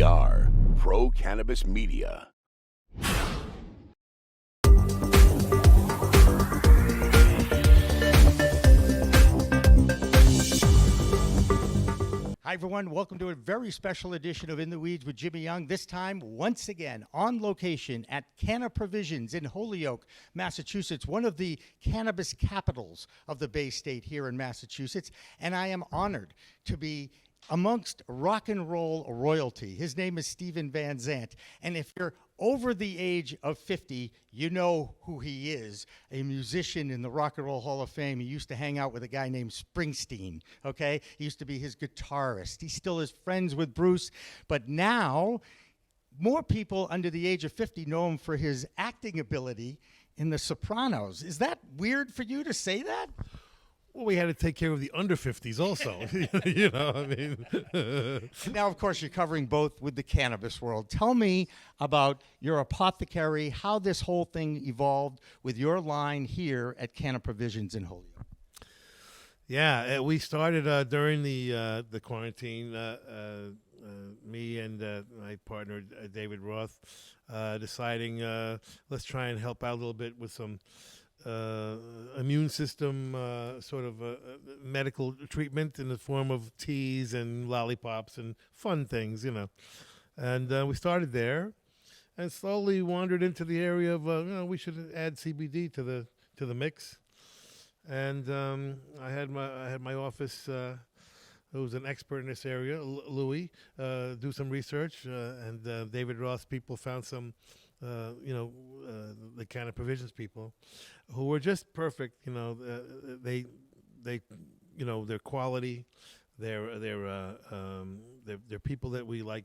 We are Pro Cannabis Media. Hi, everyone. Welcome to a very special edition of In the Weeds with Jimmy Young. This time, once again, on location at Canna Provisions in Holyoke, Massachusetts, one of the cannabis capitals of the Bay State here in Massachusetts. And I am honored to be amongst rock and roll royalty. His name is Steven Van Zandt. And if you're over the age of 50, you know who he is, a musician in the Rock and Roll Hall of Fame. He used to hang out with a guy named Springsteen, okay? He used to be his guitarist. He still is friends with Bruce, but now more people under the age of 50 know him for his acting ability in The Sopranos. Is that weird for you to say that? Well, we had to take care of the under 50s also. I mean. Now, of course, you're covering both with the cannabis world. Tell me about your apothecary, how this whole thing evolved with your line here at Canna Provisions in Holyoke. Yeah, we started during the quarantine. Me and my partner, David Roth, deciding let's try and help out a little bit with some immune system sort of medical treatment in the form of teas and lollipops and fun things, And we started there, and slowly wandered into the area of we should add CBD to the mix. And I had my office. Who's an expert in this area, Louis, do some research, and David Roth's people found some. The Canna Provisions people, who were just perfect. They their quality, they're people that we like.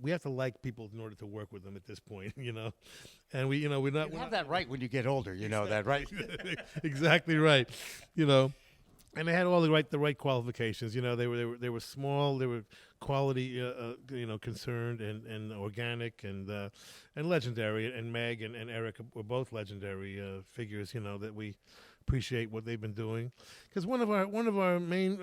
We have to like people in order to work with them at this point. And we're not. You have that right when you get older. You know that, right? Exactly right. And they had all the right qualifications. They were small. They were quality, concerned and organic and legendary. And Meg and Eric were both legendary figures. That we appreciate what they've been doing. Because one of our main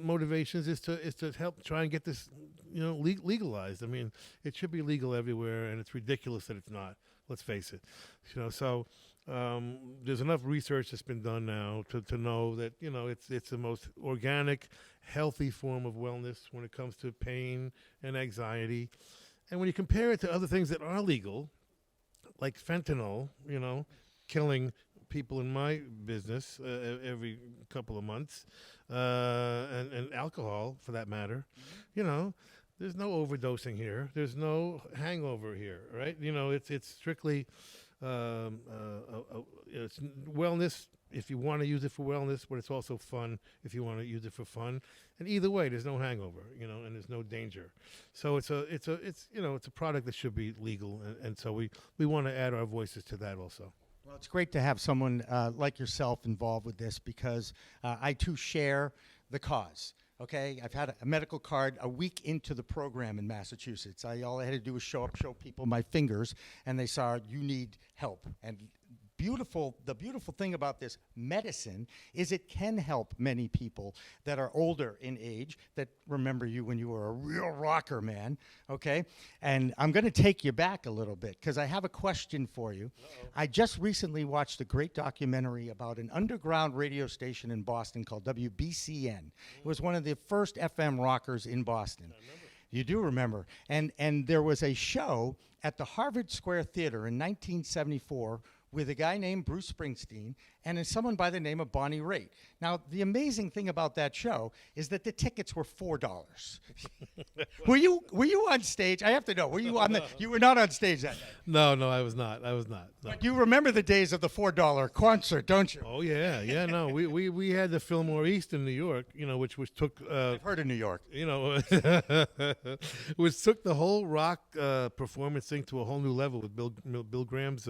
motivations is to help try and get this legalized. I mean, it should be legal everywhere, and it's ridiculous that it's not. Let's face it. So. There's enough research that's been done now to know that it's the most organic, healthy form of wellness when it comes to pain and anxiety. And when you compare it to other things that are legal, like fentanyl, killing people in my business every couple of months, and alcohol for that matter, there's no overdosing here. There's no hangover here, right? It's strictly. It's wellness if you want to use it for wellness, but it's also fun if you want to use it for fun. And either way, there's no hangover, and there's no danger. So it's a product that should be legal, and so we want to add our voices to that also. Well, it's great to have someone like yourself involved with this because I too share the cause. Okay, I've had a medical card a week into the program in Massachusetts. All I had to do was show people my fingers, and they saw you need help. And the beautiful thing about this medicine is it can help many people that are older in age that remember you when you were a real rocker, man. Okay, and I'm going to take you back a little bit because I have a question for you. Uh-oh. I just recently watched a great documentary about an underground radio station in Boston called WBCN. It was one of the first FM rockers in Boston. You do remember. And there was a show at the Harvard Square Theater in 1974 with a guy named Bruce Springsteen and someone by the name of Bonnie Raitt. Now, the amazing thing about that show is that the tickets were $4. Were you on stage? I have to know. Were you on you were not on stage that night? No, I was not. No. But you remember the days of the $4 concert, don't you? Oh yeah. No, we had the Fillmore East in New York, which took. I've heard of New York. Which took the whole rock performance thing to a whole new level with Bill Graham's.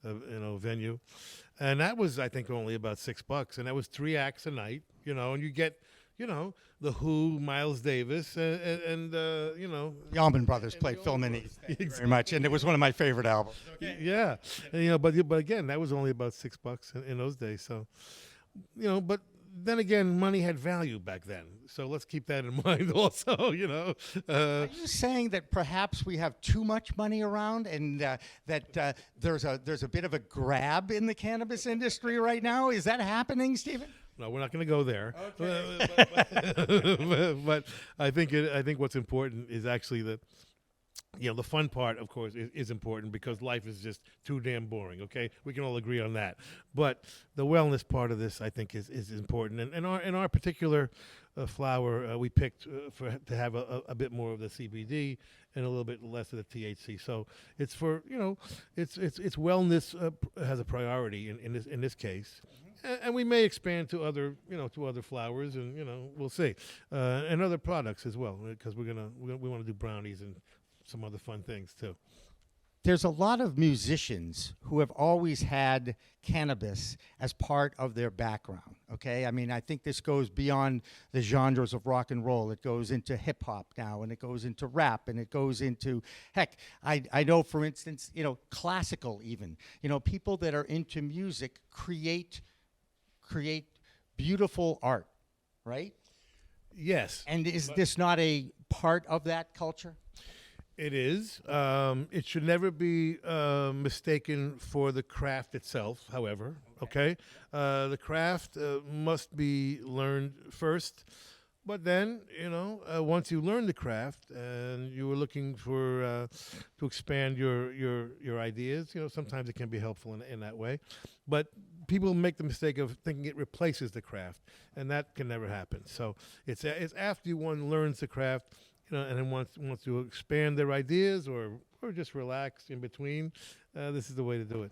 Venue, and that was I think only about $6, and that was 3 acts a night, and you get, the Who, Miles Davis, and the Allman Brothers played Film and East very much, and it was one of my favorite albums. Okay. Yeah, and, but again, that was only about $6 in those days, so, but then again, money had value back then, so let's keep that in mind also. Are you saying that perhaps we have too much money around, and that there's a bit of a grab in the cannabis industry right now? Is that happening, Steven? No, we're not going to go there. Okay. But I think what's important is actually that, the fun part, of course, is important because life is just too damn boring. Okay, we can all agree on that. But the wellness part of this, I think, is important. And in our particular flower, we picked to have a bit more of the CBD and a little bit less of the THC. So it's for it's wellness has a priority in this case. And we may expand to other flowers, and we'll see, and other products as well, because we want to do brownies and some other fun things too. There's a lot of musicians who have always had cannabis as part of their background, okay? I mean, I think this goes beyond the genres of rock and roll. It goes into hip hop now, and it goes into rap, and it goes into, heck, I know, for instance, classical even. People that are into music create beautiful art, right? Yes. And is this not a part of that culture? It is. It should never be mistaken for the craft itself, however. Okay? The craft must be learned first. But then, once you learn the craft and you were looking for to expand your ideas, sometimes it can be helpful in that way. But people make the mistake of thinking it replaces the craft, and that can never happen. So it's after one learns the craft, and then wants to expand their ideas or just relax in between, this is the way to do it.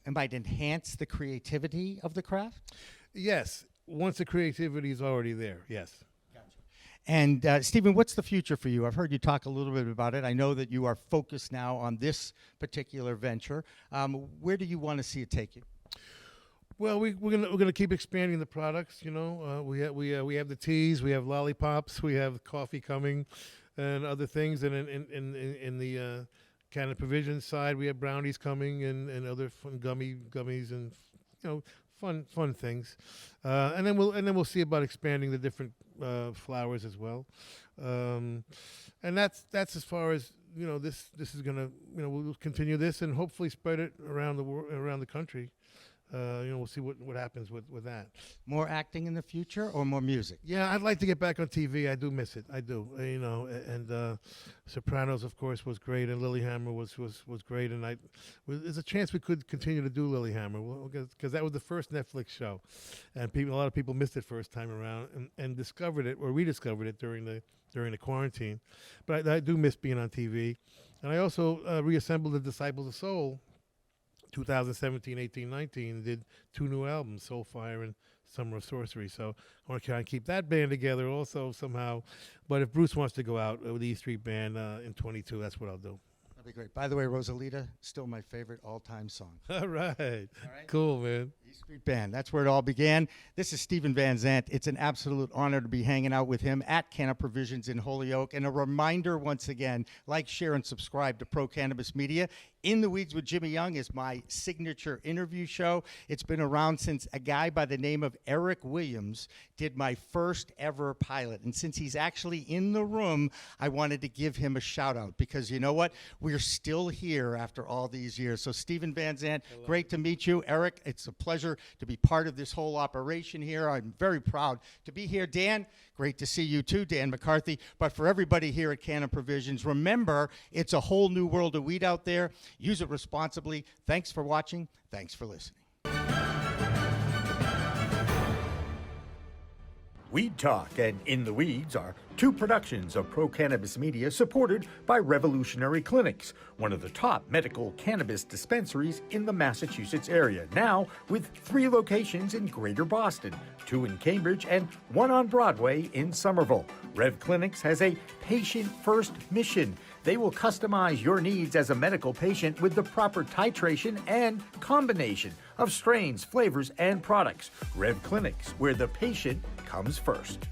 And might enhance the creativity of the craft? Yes. Once the creativity is already there, yes. And Steven, what's the future for you? I've heard you talk a little bit about it. I know that you are focused now on this particular venture. Where do you want to see it take you? Well, we're gonna keep expanding the products. We have the teas, we have lollipops, we have coffee coming, and other things. And in the Canna Provisions side, we have brownies coming and other fun gummies and fun things. And then we'll see about expanding the different flowers as well. And that's as far as this is gonna we'll continue this and hopefully spread it around the country. We'll see what happens with that. More acting in the future or more music? Yeah, I'd like to get back on TV. I do miss it. I do. And Sopranos, of course, was great, and Lilyhammer was great. And there's a chance we could continue to do Lilyhammer because that was the first Netflix show, and a lot of people missed it first time around and discovered it or rediscovered it during the quarantine. But I do miss being on TV, and I also reassembled the Disciples of Soul. 2017, 18, 19, did 2 new albums, Soulfire and Summer of Sorcery. So I want to try and keep that band together also somehow. But if Bruce wants to go out with the E Street Band in 22, that's what I'll do. That'd be great. By the way, Rosalita, still my favorite all-time song. All right. Cool, man. E Street Band. That's where it all began. This is Steven Van Zandt. It's an absolute honor to be hanging out with him at Canna Provisions in Holyoke. And a reminder once again, like, share, and subscribe to Pro Cannabis Media. In the Weeds with Jimmy Young is my signature interview show. It's been around since a guy by the name of Eric Williams did my first ever pilot. And since he's actually in the room, I wanted to give him a shout out because you know what? We're still here after all these years. So Steven Van Zandt, great to meet you. Eric, it's a pleasure to be part of this whole operation here. I'm very proud to be here. Dan, great to see you too, Dan McCarthy. But for everybody here at Canna Provisions, remember, it's a whole new world of weed out there. Use it responsibly. Thanks for watching. Thanks for listening. Weed Talk and In the Weeds are 2 productions of Pro Cannabis Media supported by Revolutionary Clinics, one of the top medical cannabis dispensaries in the Massachusetts area, now with 3 locations in Greater Boston, 2 in Cambridge and 1 on Broadway in Somerville. Rev Clinics has a patient-first mission. They will customize your needs as a medical patient with the proper titration and combination of strains, flavors, and products. Rev Clinics, where the patient comes first.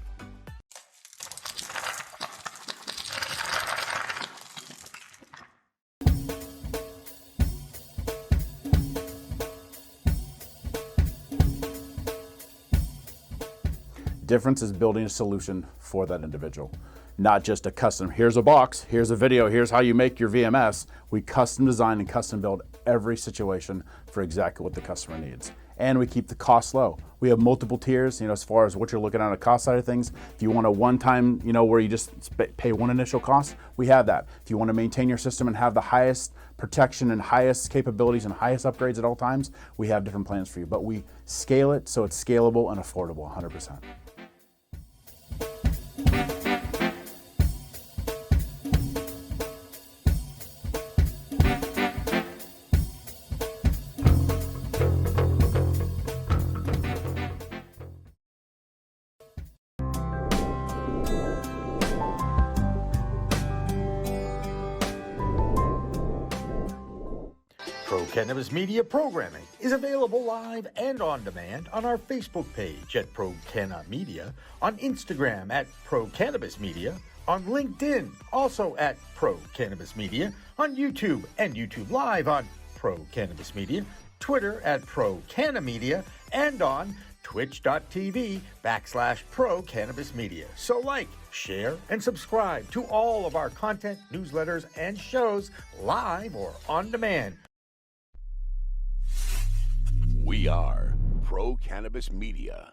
Difference is building a solution for that individual. Not just a custom, here's a box, here's a video, here's how you make your VMS. We custom design and custom build every situation for exactly what the customer needs. And we keep the cost low. We have multiple tiers, as far as what you're looking at on the cost side of things. If you want a one-time, where you just pay one initial cost, we have that. If you want to maintain your system and have the highest protection and highest capabilities and highest upgrades at all times, we have different plans for you. But we scale it so it's scalable and affordable 100%. Pro Cannabis Media programming is available live and on demand on our Facebook page at Pro Canna Media, on Instagram at Pro Cannabis Media, on LinkedIn also at Pro Cannabis Media, on YouTube and YouTube Live on Pro Cannabis Media, Twitter at Pro Canna Media, and on twitch.tv/Pro Cannabis Media. So like, share, and subscribe to all of our content, newsletters, and shows live or on demand. We are Pro Cannabis Media.